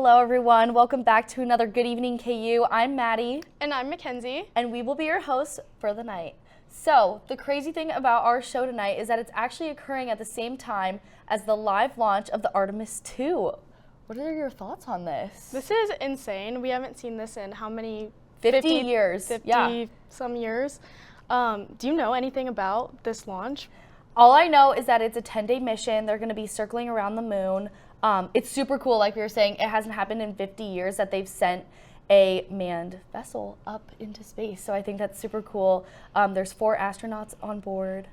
Hello everyone, welcome back to another Good Evening KU. I'm Maddie. And I'm Mackenzie. And we will be your hosts for the night. So, the crazy thing about our show tonight is that it's actually occurring at the same time as the live launch of the Artemis II. What are your thoughts on this? This is insane. We haven't seen this in how many? 50 years. 50 some years. Do you know anything about this launch? All I know is that it's a 10-day mission. They're going to be circling around the moon. It's super cool. Like we were saying, it hasn't happened in 50 years that they've sent a manned vessel up into space. So I think that's super cool. There's 4 astronauts on board.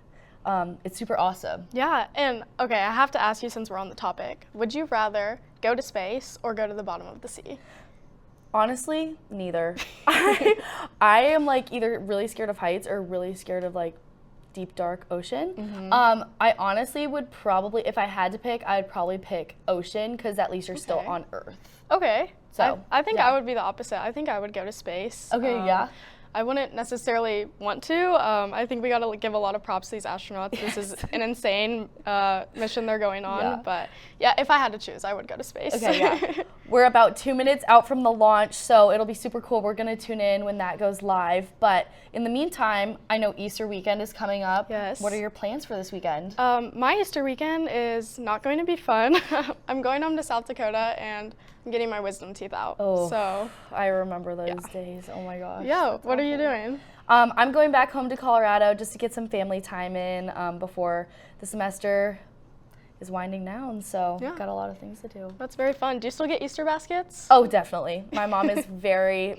It's super awesome. Yeah, and okay, I have to ask you since we're on the topic. Would you rather go to space or go to the bottom of the sea? Honestly, neither. I am like either really scared of heights or really scared of like deep dark ocean. Mm-hmm. I honestly would probably, if I had to pick, I'd probably pick ocean because at least you're still on Earth. Okay. So I think I would be the opposite. I think I would go to space. Okay, yeah. I wouldn't necessarily want to. I think we got to give a lot of props to these astronauts. Yes. This is an insane mission they're going on. Yeah. But yeah, if I had to choose, I would go to space. Okay, yeah. We're about 2 minutes out from the launch, so it'll be super cool. We're going to tune in when that goes live. But in the meantime, I know Easter weekend is coming up. Yes. What are your plans for this weekend? My Easter weekend is not going to be fun. I'm going home to South Dakota and I'm getting my wisdom teeth out. Oh, so I remember those days. Oh my gosh. Yeah, what are you doing? I'm going back home to Colorado just to get some family time in before the semester is winding down, so got a lot of things to do. That's very fun. Do you still get Easter baskets? Oh, definitely. My mom is very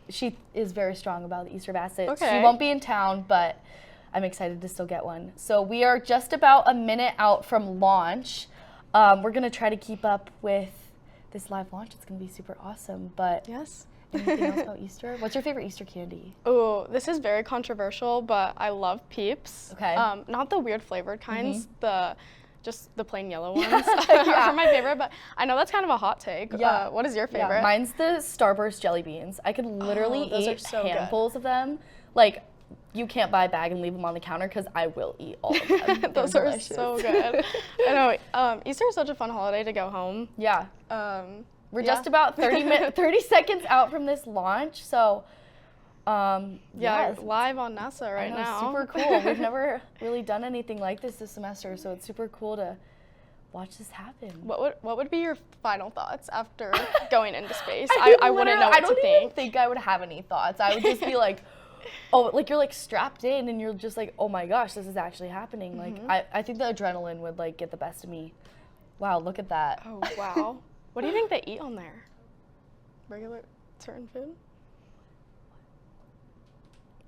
strong about the Easter baskets. Okay. She won't be in town, but I'm excited to still get one. So we are just about a minute out from launch. We're gonna try to keep up with this live launch. It's gonna be super awesome, but yes. Anything else about Easter? What's your favorite Easter candy? Oh, this is very controversial, but I love Peeps. Okay. Not the weird flavored kinds, just the plain yellow ones are my favorite, but I know that's kind of a hot take. Yeah. What is your favorite? Yeah, mine's the Starburst jelly beans. I could literally eat handfuls of them. Like, you can't buy a bag and leave them on the counter because I will eat all of them. Those are so good. I know. Easter is such a fun holiday to go home. Yeah. We're just about 30 seconds out from this launch, so live on NASA right now. Super cool. We've never really done anything like this semester, so it's super cool to watch this happen. What would be your final thoughts after going into space? I wouldn't know what to think. I don't even think I would have any thoughts. I would just be like, oh, like you're like strapped in and you're just like, oh my gosh, this is actually happening. Like I think the adrenaline would like get the best of me. Wow, look at that. Oh wow. What do you think they eat on there? Regular, certain food?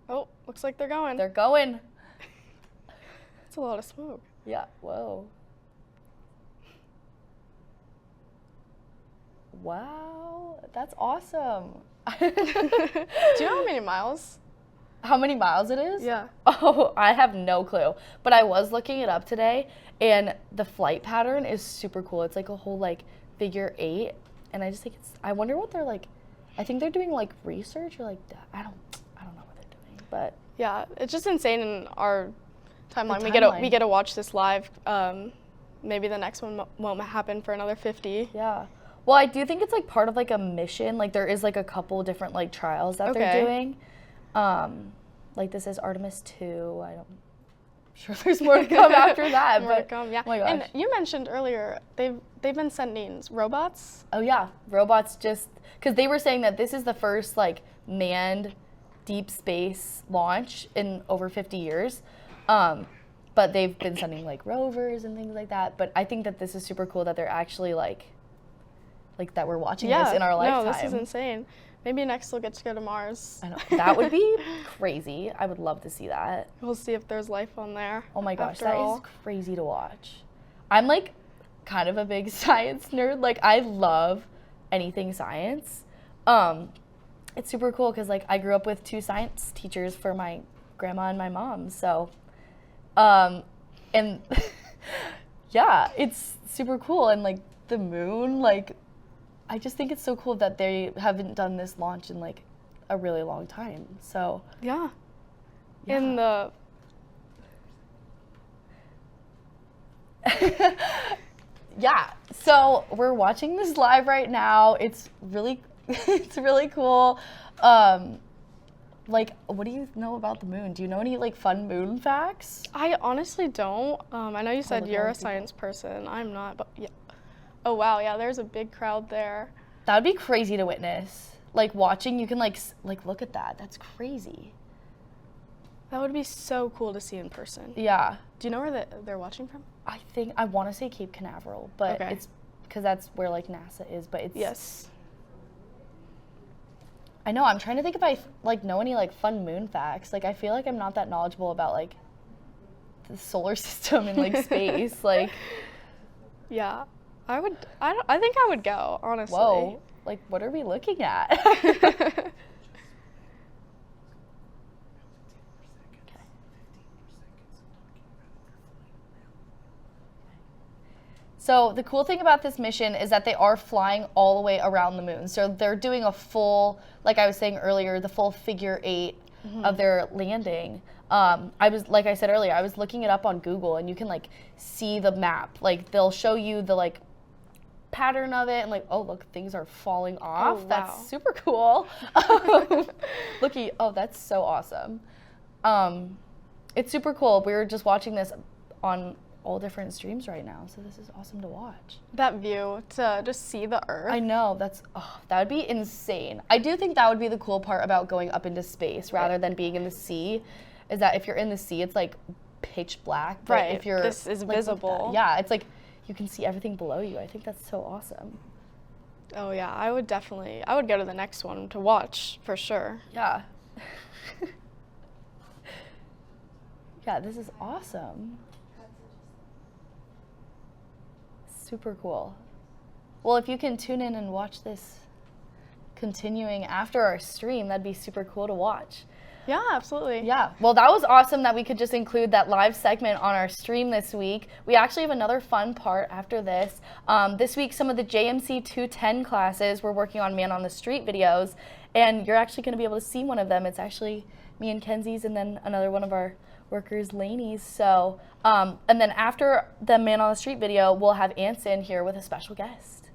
Oh, looks like they're going. They're going. That's a lot of smoke. Yeah, whoa. Wow, that's awesome. Do you know how many miles? How many miles it is? Yeah. Oh, I have no clue. But I was looking it up today, and the flight pattern is super cool. It's like a whole like figure 8, and I just think I wonder what they're like. I think they're doing like research or like I don't know what they're doing, but yeah, it's just insane in our timeline. We get to watch this live. Maybe the next one won't happen for another 50. Yeah. Well, I do think it's like part of like a mission. Like there is like a couple different like trials that they're doing. Like this is Artemis II. I'm sure there's more to come after that. More to come, yeah. Oh my gosh. And you mentioned earlier they've been sending robots. Oh yeah, robots just because they were saying that this is the first like manned deep space launch in over 50 years. But they've been sending like rovers and things like that. But I think that this is super cool that they're actually like that we're watching this in our lifetime. No, this is insane. Maybe next we'll get to go to Mars. I know. That would be crazy. I would love to see that. We'll see if there's life on there. Oh my gosh, that is crazy to watch. I'm like kind of a big science nerd. Like I love anything science. It's super cool because like I grew up with 2 science teachers for my grandma and my mom. So, and yeah, it's super cool. And like the moon, like I just think it's so cool that they haven't done this launch in like a really long time. So yeah. In the Yeah, so we're watching this live right now. It's really, it's really cool. Like, what do you know about the moon? Do you know any like fun moon facts? I honestly don't. I know you said look at you're all a the people. science person. I'm not, but yeah. Oh wow, yeah, there's a big crowd there. That would be crazy to witness. Like watching, you can like look at that. That's crazy. That would be so cool to see in person. Yeah, Do you know where they're watching from? I want to say Cape Canaveral, but Okay. it's because that's where like NASA is. But it's Yes. I know. I'm trying to think if I like know any like fun moon facts. Like I feel like I'm not that knowledgeable about like the solar system and like space. Like Yeah. I think I would go, honestly. whoa, like what are we looking at? So the cool thing about this mission is that they are flying all the way around the moon. So they're doing a full, like I was saying earlier, the full figure 8 of their landing. Like I said earlier, I was looking it up on Google, and you can like see the map. Like they'll show you the like pattern of it, and like, oh look, things are falling off. wow. That's super cool. Looky, oh that's so awesome. It's super cool. We were just watching this on all different streams right now, so this is awesome to watch. That view to just see the Earth. I know, that would be insane. I do think that would be the cool part about going up into space rather than being in the sea, is that if you're in the sea, it's like pitch black. But Right, if you're this is like, visible. yeah, it's like you can see everything below you. I think that's so awesome. Oh yeah, I would go to the next one to watch for sure. Yeah. Yeah, this is awesome. Super cool. Well, if you can tune in and watch this continuing after our stream, that'd be super cool to watch. Yeah, absolutely. Yeah, well, that was awesome that we could just include that live segment on our stream this week. We actually have another fun part after this. This week, some of the JMC 210 classes were working on Man on the Street videos, and you're actually going to be able to see one of them. It's actually me and Kenzie's, and then another one of our workers, Laney's. So, and then after the Man on the Street video, we'll have Anson here with a special guest.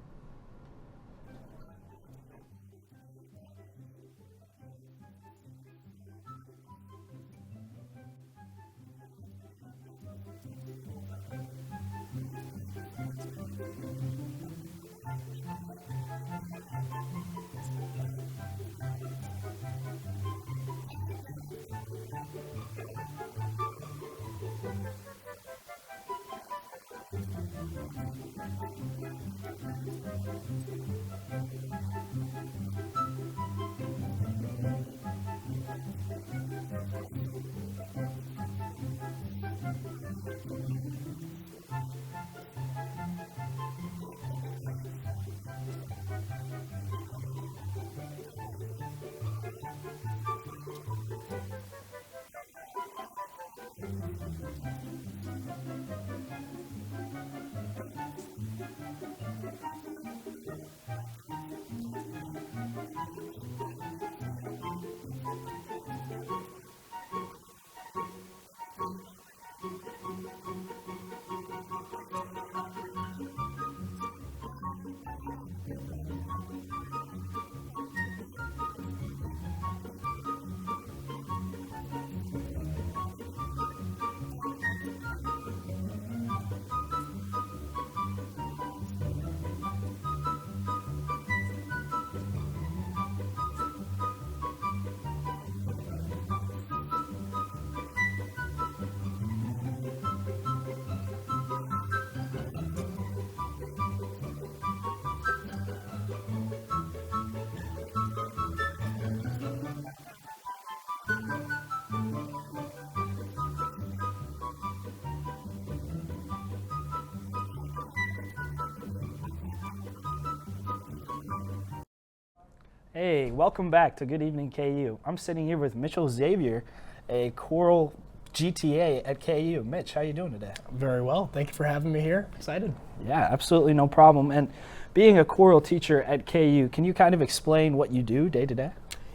Hey, welcome back to Good Evening KU. I'm sitting here with Mitchell Dziewior, a choral GTA at KU. Mitch, how you doing today? Very well. Thank you for having me here. Excited. Yeah, absolutely no problem. And being a choral teacher at KU, can you kind of explain what you do day to day?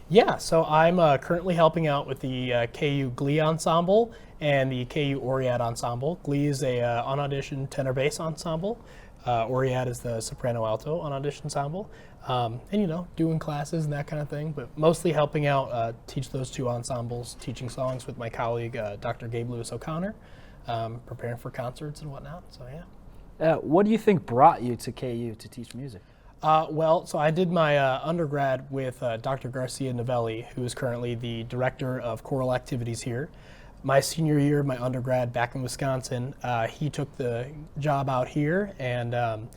Yeah, so I'm currently helping out with the KU Glee Ensemble and the KU Oriad Ensemble. Glee is a on-audition tenor bass ensemble. Oriad is the soprano alto on Audition Ensemble. And, doing classes and that kind of thing, but mostly helping out teach those two ensembles, teaching songs with my colleague, Dr. Gabe Lewis O'Connor, preparing for concerts and whatnot. So, yeah. What do you think brought you to KU to teach music? So I did my undergrad with Dr. Garcia Novelli, who is currently the director of choral activities here. My senior year of my undergrad back in Wisconsin, he took the job out here and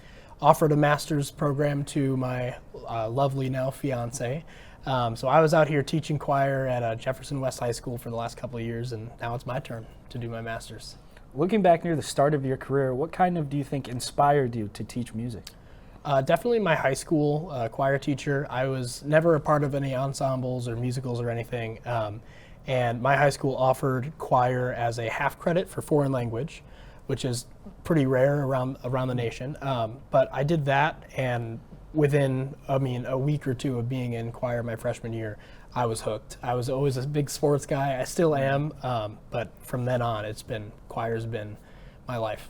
offered a master's program to my lovely now fiance. So I was out here teaching choir at Jefferson West High School for the last couple of years, and now it's my turn to do my master's. Looking back near the start of your career, what kind of do you think inspired you to teach music? Definitely my high school choir teacher. I was never a part of any ensembles or musicals or anything, and my high school offered choir as a half credit for foreign language, which is pretty rare around the nation. But I did that, and within a week or two of being in choir my freshman year, I was hooked. I was always a big sports guy. I still am, but from then on, choir's been my life.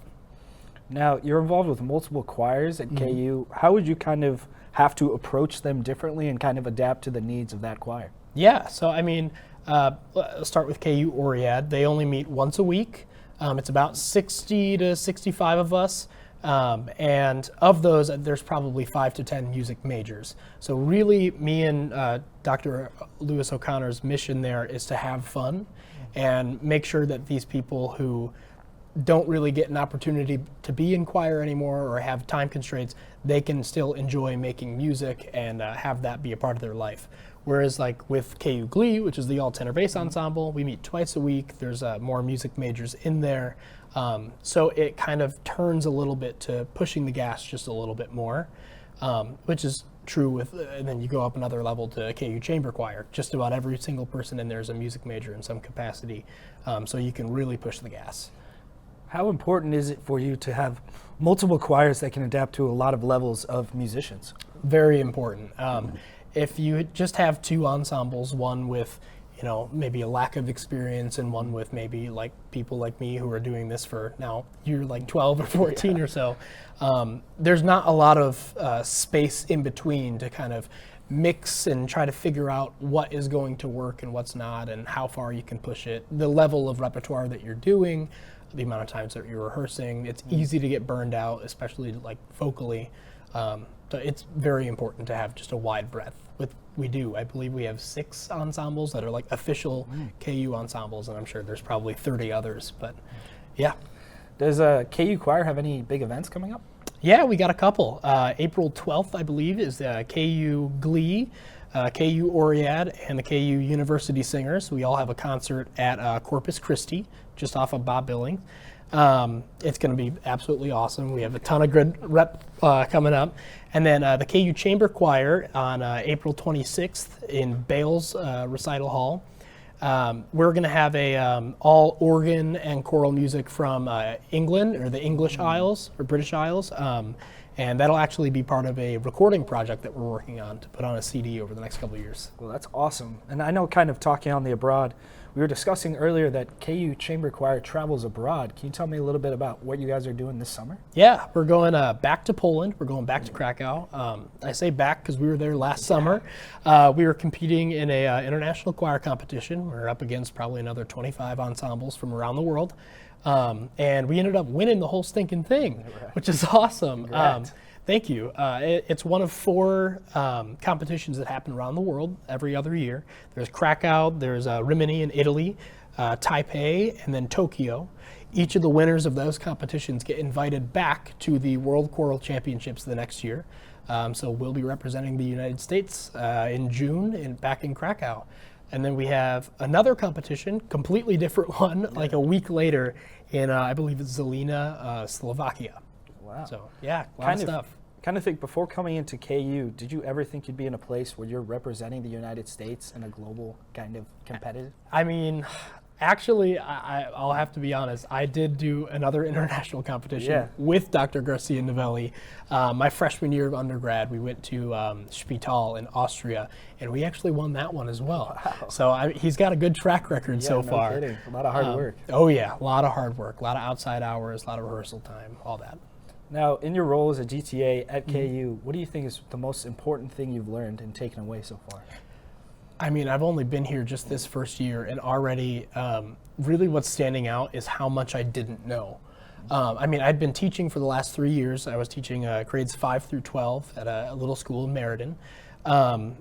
Now, you're involved with multiple choirs at KU. How would you kind of have to approach them differently and kind of adapt to the needs of that choir? Yeah, so let's start with KU Oriad. They only meet once a week. It's about 60 to 65 of us. And of those, there's probably 5 to 10 music majors. So really, me and Dr. Lewis O'Connor's mission there is to have fun and make sure that these people who don't really get an opportunity to be in choir anymore or have time constraints, they can still enjoy making music and have that be a part of their life. Whereas like with KU Glee, which is the all tenor bass ensemble, we meet twice a week. There's more music majors in there. So it kind of turns a little bit to pushing the gas just a little bit more, which is true with, and then you go up another level to KU Chamber Choir. Just about every single person in there is a music major in some capacity. So you can really push the gas. How important is it for you to have multiple choirs that can adapt to a lot of levels of musicians? Very important. If you just have two ensembles, one with maybe a lack of experience and one with maybe like people like me who are doing this for now, you're like 12 or 14 or so, there's not a lot of space in between to kind of mix and try to figure out what is going to work and what's not and how far you can push it, the level of repertoire that you're doing, the amount of times that you're rehearsing. It's easy to get burned out, especially like vocally. So it's very important to have just a wide breadth. I believe we have 6 ensembles that are like official KU ensembles, and I'm sure there's probably 30 others, but yeah. Does KU Choir have any big events coming up? Yeah, we got a couple. April 12th, I believe, is KU Glee, KU Oriad, and the KU University Singers. We all have a concert at Corpus Christi, just off of Bob Billings. It's going to be absolutely awesome. We have a ton of good rep coming up. And then the KU Chamber Choir on April 26th in Bales Recital Hall. We're going to have a all organ and choral music from England, or the English Isles, or British Isles. And that'll actually be part of a recording project that we're working on to put on a CD over the next couple of years. Well, that's awesome. And I know, kind of talking on the abroad, we were discussing earlier that KU Chamber Choir travels abroad. Can you tell me a little bit about what you guys are doing this summer? Yeah, we're going back to Poland. We're going back to Krakow. I say back because we were there last summer. We were competing in a international choir competition. We're up against probably another 25 ensembles from around the world. And we ended up winning the whole stinking thing, which is awesome. Thank you. It's one of 4 competitions that happen around the world every other year. There's Krakow, there's Rimini in Italy, Taipei, and then Tokyo. Each of the winners of those competitions get invited back to the World Choral Championships the next year. So we'll be representing the United States in June back in Krakow. And then we have another competition, completely different one, like a week later in, I believe it's Zelina, Slovakia. Wow. So, yeah, a lot of stuff. Kind of think, before coming into KU, did you ever think you'd be in a place where you're representing the United States in a global kind of competitive? I mean, actually, I'll have to be honest. I did do another international competition with Dr. Garcia Novelli. My freshman year of undergrad, we went to Spital in Austria, and we actually won that one as well. Wow. So he's got a good track record so far. Kidding. A lot of hard work. Oh, yeah, a lot of hard work, a lot of outside hours, a lot of rehearsal time, all that. Now, in your role as a GTA at KU, what do you think is the most important thing you've learned and taken away so far? I mean, I've only been here just this first year, and already really what's standing out is how much I didn't know. I mean, I'd been teaching for the last 3 years. I was teaching grades 5 through 12 at a little school in Meriden. I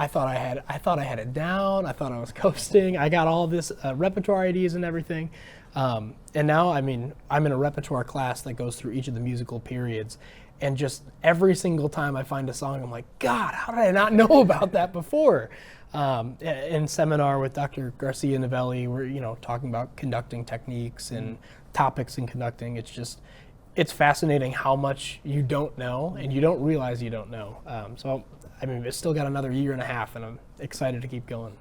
thought I had it down. I thought I was coasting. I got all this repertoire IDs and everything. And now, I mean, I'm in a repertoire class that goes through each of the musical periods. And just every single time I find a song, I'm like, God, how did I not know about that before? In seminar with Dr. Garcia Novelli, we're talking about conducting techniques and topics in conducting. It's fascinating how much you don't know, and you don't realize you don't know. So, I mean, it's still got another year and a half, and I'm excited to keep going.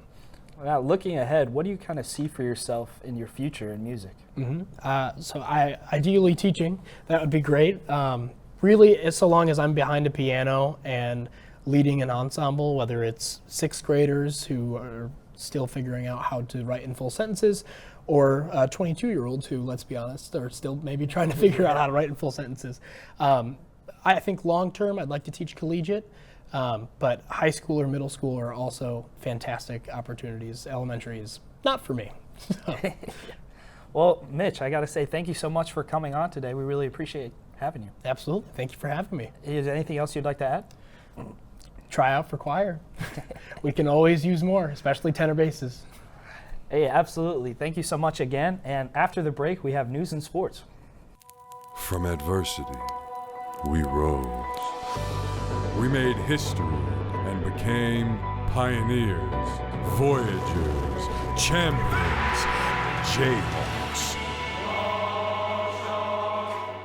Now, looking ahead, what do you kind of see for yourself in your future in music? So ideally teaching, that would be great. Really, so long as I'm behind a piano and leading an ensemble, whether it's sixth graders who are still figuring out how to write in full sentences, or 22-year-olds who, let's be honest, are still maybe trying to figure out how to write in full sentences. I think long term, I'd like to teach collegiate, but high school or middle school are also fantastic opportunities. Elementary is not for me. Well, Mitch, I got to say thank you so much for coming on today. We really appreciate having you. Absolutely. Thank you for having me. Is there anything else you'd like to add? Try out for choir. We can always use more, especially tenor basses. Hey, absolutely. Thank you so much again. And after the break, we have news and sports. From adversity, we rose. We made history and became pioneers, voyagers, champions, Jayhawks.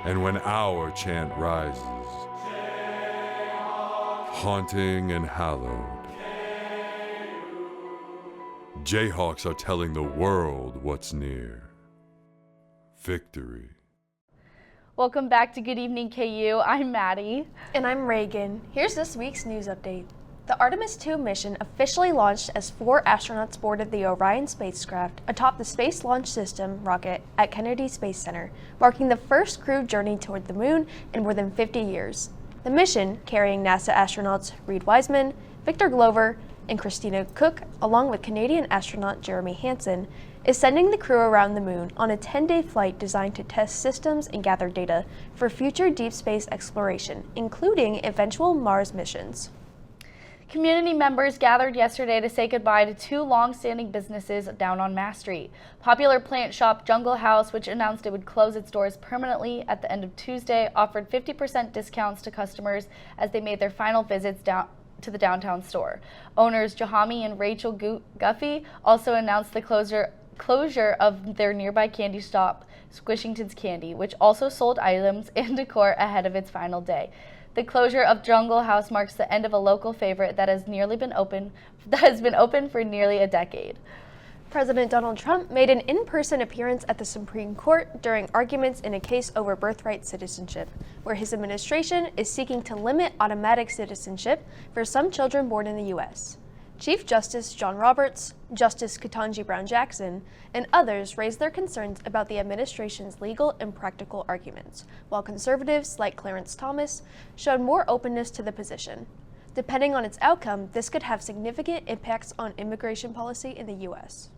And when our chant rises, haunting and hallowed, Jayhawks are telling the world what's near. Victory. Welcome back to Good Evening KU. I'm Maddie. And I'm Reagan. Here's this week's news update. The Artemis II mission officially launched as 4 astronauts boarded the Orion spacecraft atop the Space Launch System rocket at Kennedy Space Center, marking the first crewed journey toward the moon in more than 50 years. The mission, carrying NASA astronauts Reed Wiseman, Victor Glover, and Christina Cook, along with Canadian astronaut Jeremy Hansen, is sending the crew around the moon on a 10-day flight designed to test systems and gather data for future deep space exploration, including eventual Mars missions. Community members gathered yesterday to say goodbye to 2 long-standing businesses down on Mass Street. Popular plant shop Jungle House, which announced it would close its doors permanently at the end of Tuesday, offered 50% discounts to customers as they made their final visits down to the downtown store. Owners Jahami and Rachel Guffey also announced the closure of their nearby candy shop, Squishington's Candy, which also sold items and decor ahead of its final day. The closure of Jungle House marks the end of a local favorite that has been open for nearly a decade. President Donald Trump made an in-person appearance at the Supreme Court during arguments in a case over birthright citizenship, where his administration is seeking to limit automatic citizenship for some children born in the U.S. Chief Justice John Roberts, Justice Ketanji Brown Jackson, and others raised their concerns about the administration's legal and practical arguments, while conservatives like Clarence Thomas showed more openness to the position. Depending on its outcome, this could have significant impacts on immigration policy in the U.S.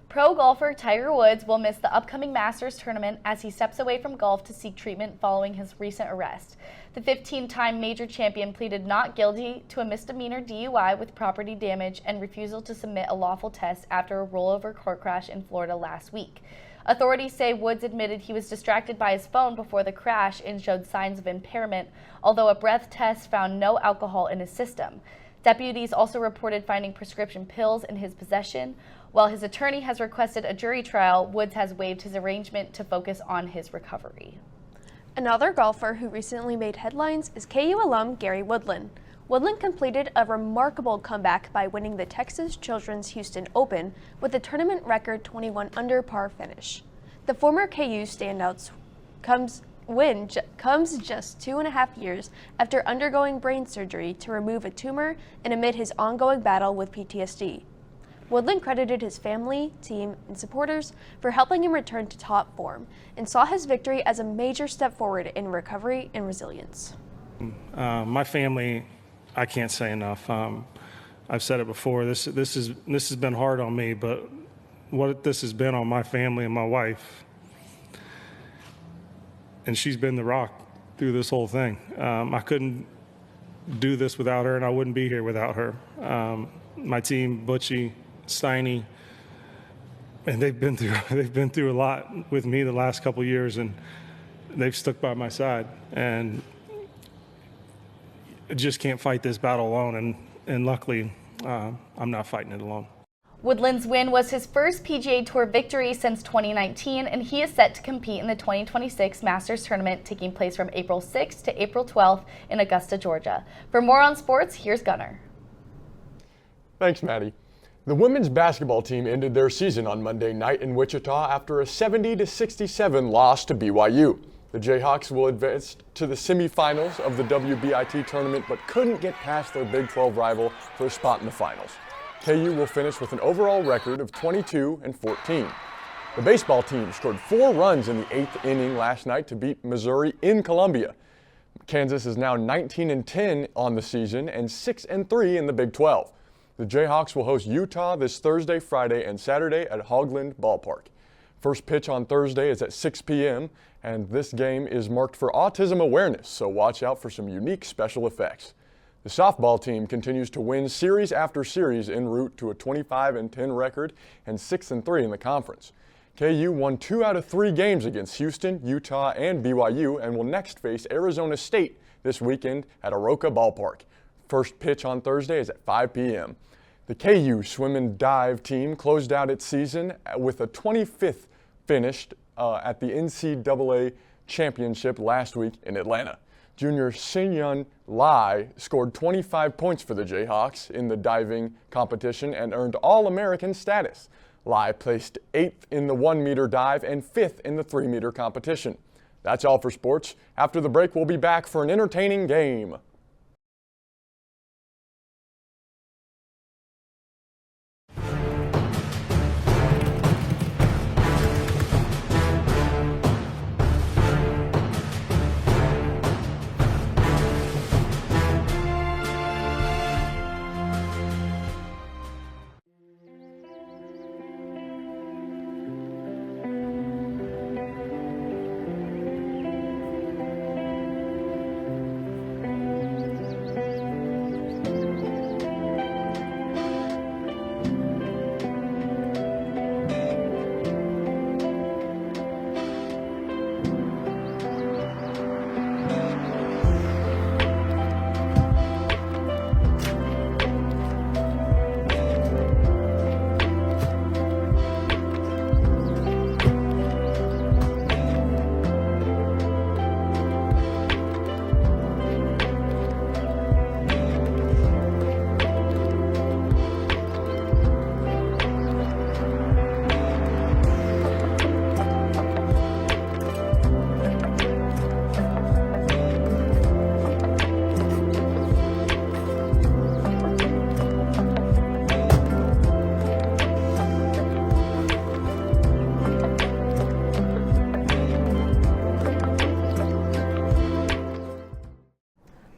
Pro golfer Tiger Woods will miss the upcoming Masters tournament as he steps away from golf to seek treatment following his recent arrest. The 15-time major champion pleaded not guilty to a misdemeanor DUI with property damage and refusal to submit a lawful test after a rollover car crash in Florida last week. Authorities say Woods admitted he was distracted by his phone before the crash and showed signs of impairment, although a breath test found no alcohol in his system. Deputies also reported finding prescription pills in his possession. While his attorney has requested a jury trial, Woods has waived his arrangement to focus on his recovery. Another golfer who recently made headlines is KU alum Gary Woodland. Woodland completed a remarkable comeback by winning the Texas Children's Houston Open with a tournament record 21 under par finish. The former KU standout's comes just 2.5 years after undergoing brain surgery to remove a tumor and amid his ongoing battle with PTSD. Woodland credited his family, team, and supporters for helping him return to top form and saw his victory as a major step forward in recovery and resilience. My family, I can't say enough. I've said it before. This has been hard on me, but what this has been on my family and my wife, and she's been the rock through this whole thing. I couldn't do this without her, and I wouldn't be here without her. My team, Butchie, Steiny, and they've been through a lot with me the last couple years, and they've stuck by my side. And I just can't fight this battle alone, and luckily, I'm not fighting it alone. Woodland's win was his first PGA Tour victory since 2019, and he is set to compete in the 2026 Masters Tournament taking place from April 6th to April 12th in Augusta, Georgia. For more on sports, here's Gunnar. Thanks, Maddie. The women's basketball team ended their season on Monday night in Wichita after a 70-67 loss to BYU. The Jayhawks will advance to the semifinals of the WBIT tournament but couldn't get past their Big 12 rival for a spot in the finals. KU will finish with an overall record of 22-14. The baseball team scored 4 runs in the 8th inning last night to beat Missouri in Columbia. Kansas is now 19-10 on the season and 6-3 in the Big 12. The Jayhawks will host Utah this Thursday, Friday, and Saturday at Hoagland Ballpark. First pitch on Thursday is at 6 p.m., and this game is marked for autism awareness, so watch out for some unique special effects. The softball team continues to win series after series en route to a 25-10 record and 6-3 in the conference. KU won 2 out of 3 games against Houston, Utah, and BYU and will next face Arizona State this weekend at Aroka Ballpark. First pitch on Thursday is at 5 p.m. The KU swim and dive team closed out its season with a 25th finish at the NCAA championship last week in Atlanta. Junior Sinhyun Lai scored 25 points for the Jayhawks in the diving competition and earned All-American status. Lai placed 8th in the 1-meter dive and 5th in the 3-meter competition. That's all for sports. After the break, we'll be back for an entertaining game.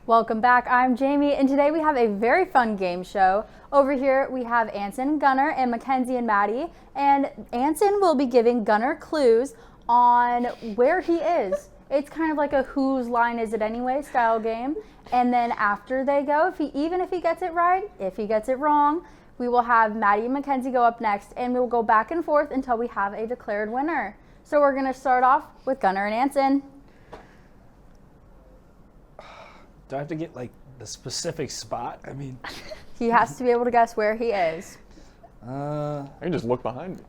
Welcome back, I'm Jamie, and today we have a very fun game show. Over here we have Anson, Gunnar, and Mackenzie and Maddie, and Anson will be giving Gunnar clues on where he is. It's kind of like a whose line is it anyway style game, and then after they go, even if he gets it right, if he gets it wrong, we will have Maddie and Mackenzie go up next, and we will go back and forth until we have a declared winner. So we're going to start off with Gunnar and Anson. Do I have to get like the specific spot? I mean, He has to be able to guess where he is. I can just look behind me.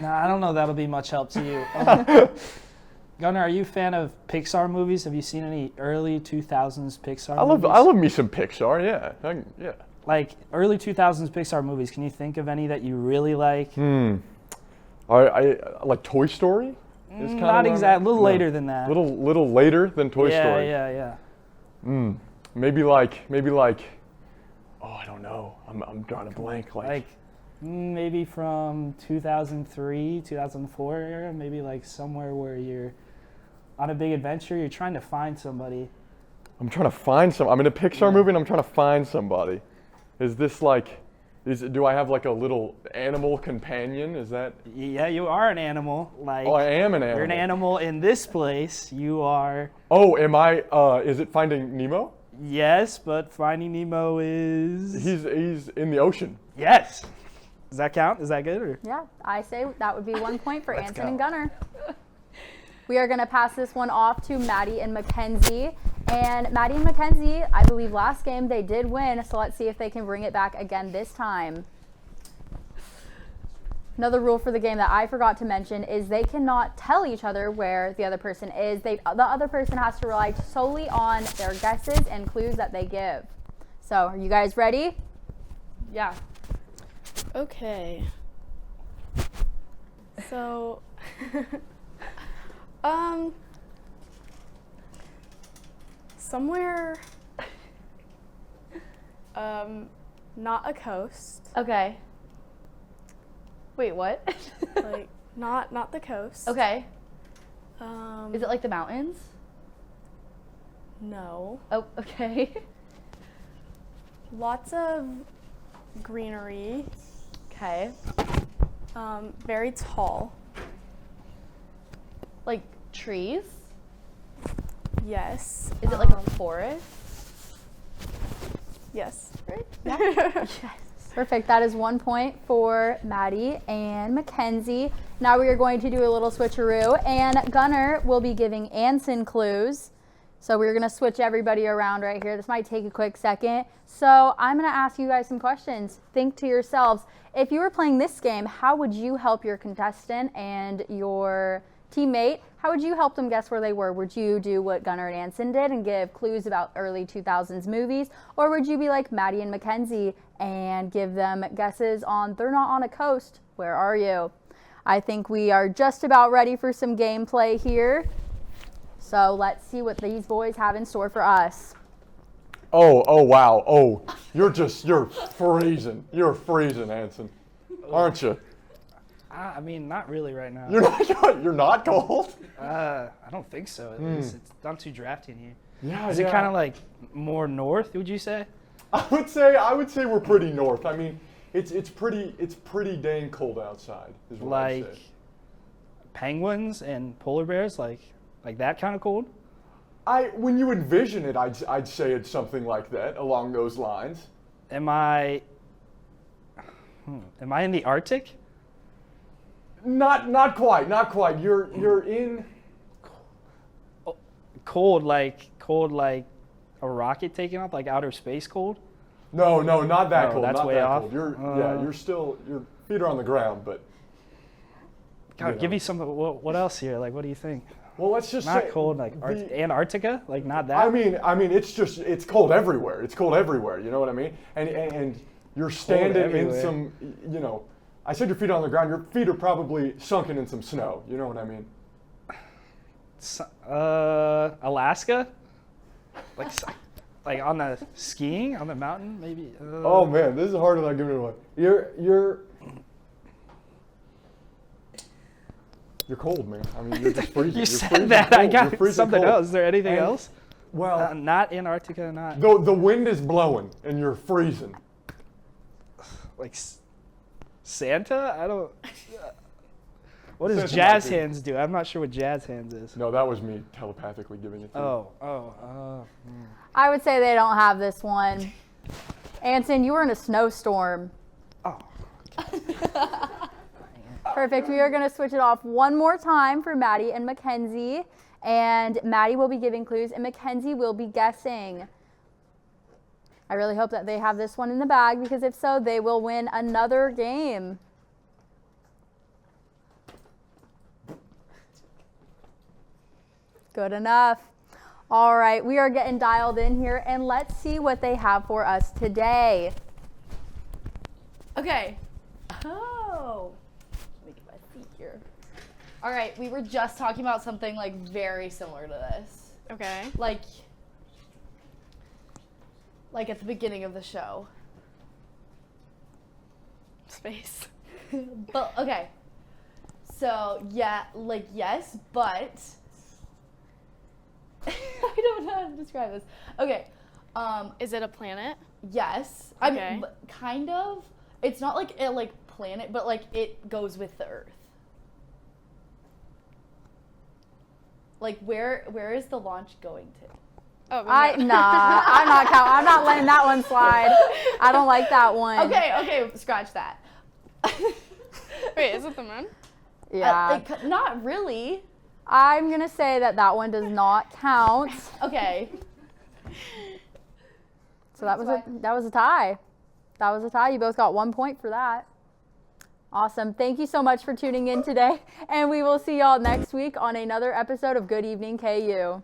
I don't know. That'll be much help to you. Gunnar, are you a fan of Pixar movies? Have you seen any early 2000s Pixar movies? I love me some Pixar. Yeah, yeah. Like early 2000s Pixar movies. Can you think of any that you really like? I like Toy Story. Not exactly. A little later than that. Little later than Toy Story. Yeah. Maybe like. Oh, I don't know. I'm drawing a blank. Maybe from 2003, 2004 era, maybe like somewhere where you're on a big adventure, you're trying to find somebody. I'm trying to find some. I'm in a Pixar movie and I'm trying to find somebody. Is this like, do I have like a little animal companion? Is that? Yeah, you are an animal. Like, Oh, I am an animal. you're an animal in this place. You are. Oh, am I, is it Finding Nemo? Yes, but Finding Nemo is. He's in the ocean. Yes. Does that count? Is that good? Or? Yeah, I say that would be 1 point for Let's Anson go. and Gunnar. We are going to pass this one off to Maddie and Mackenzie. And Maddie and Mackenzie, I believe last game they did win, so let's see if they can bring it back again this time. Another rule for the game that I forgot to mention is they cannot tell each other where the other person is. The other person has to rely solely on their guesses and clues that they give. So, are you guys ready? Yeah. Okay. So, somewhere, not a coast. Okay. Wait, what? Like, not the coast. Okay. Is Is it like the mountains? No. Oh, okay. Lots of greenery. Okay. Very tall. Like trees? Yes. Is it like a forest? Yes. Right? Yes. Perfect. That is 1 point for Maddie and Mackenzie. Now we are going to do a little switcheroo, and Gunnar will be giving Anson clues. So we're going to switch everybody around right here. This might take a quick second. So I'm going to ask you guys some questions. Think to yourselves, if you were playing this game, how would you help your contestant and your teammate? How would you help them guess where they were? Would you do what Gunnar and Anson did and give clues about early 2000s movies? Or would you be like Maddie and Mackenzie and give them guesses on they're not on a coast, where are you? I think we are just about ready for some gameplay here. So let's see what these boys have in store for us. Oh, wow. Oh, you're freezing. You're freezing, Anson. Aren't you? I mean, not really right now. You're not cold? I don't think so. At least it's not too drafty in here. Yeah, Is it kind of like more north? Would you say? I would say we're pretty north. I mean, it's pretty dang cold outside. Is what I'd Like say. penguins and polar bears, like that kind of cold? When you envision it, I'd say it's something like that, along those lines. Am I in the Arctic? Not quite. You're in. Cold like a rocket taking off, like outer space cold? No, not that Oh, cold. that's not way that off? cold. Your feet are on the ground, but. God, Yeah. give me some. What else here? Like, what do you think? Well, let's just Not say cold, like Antarctica, like not that. I mean, it's cold everywhere. It's cold everywhere. You know what I mean? And you're standing in everywhere. some, I said your feet are on the ground. Your feet are probably sunken in some snow. You know what I mean? Alaska, like on the skiing on the mountain, maybe. Oh man, this is harder than I give it away. You're cold, man. I mean, you're just freezing. You You're said freezing that. cold. I You're got freezing something cold. else. Is there anything And- else? Well, Not Antarctica, not the wind is blowing and you're freezing. like Santa. I don't. What does Santa jazz might be. hands do? I'm not sure what jazz hands is. No, that was me telepathically giving it to you. I would say they don't have this one. Anson, you were in a snowstorm. Oh. Perfect. We are going to switch it off one more time for Maddie and Mackenzie. And Maddie will be giving clues and Mackenzie will be guessing. I really hope that they have this one in the bag because if so, they will win another game. Good enough. All right, we are getting dialed in here and let's see what they have for us today. Okay. Oh. Let me get my feet here. All right, we were just talking about something like very similar to this. Okay. Like at the beginning of the show. space. But okay. So yeah, like yes, but I don't know how to describe this. Okay. Is it a planet? Yes. Okay. I mean, kind of. It's not like a planet, but like it goes with the Earth. Like where is the launch going to? Oh, I'm not letting that one slide. I don't like that one. Okay, scratch that. Wait, is it the moon? Yeah. Not really. I'm gonna say that one does not count. Okay. So that was a tie. That was a tie. You both got 1 point for that. Awesome. Thank you so much for tuning in today, and we will see y'all next week on another episode of Good Evening KU.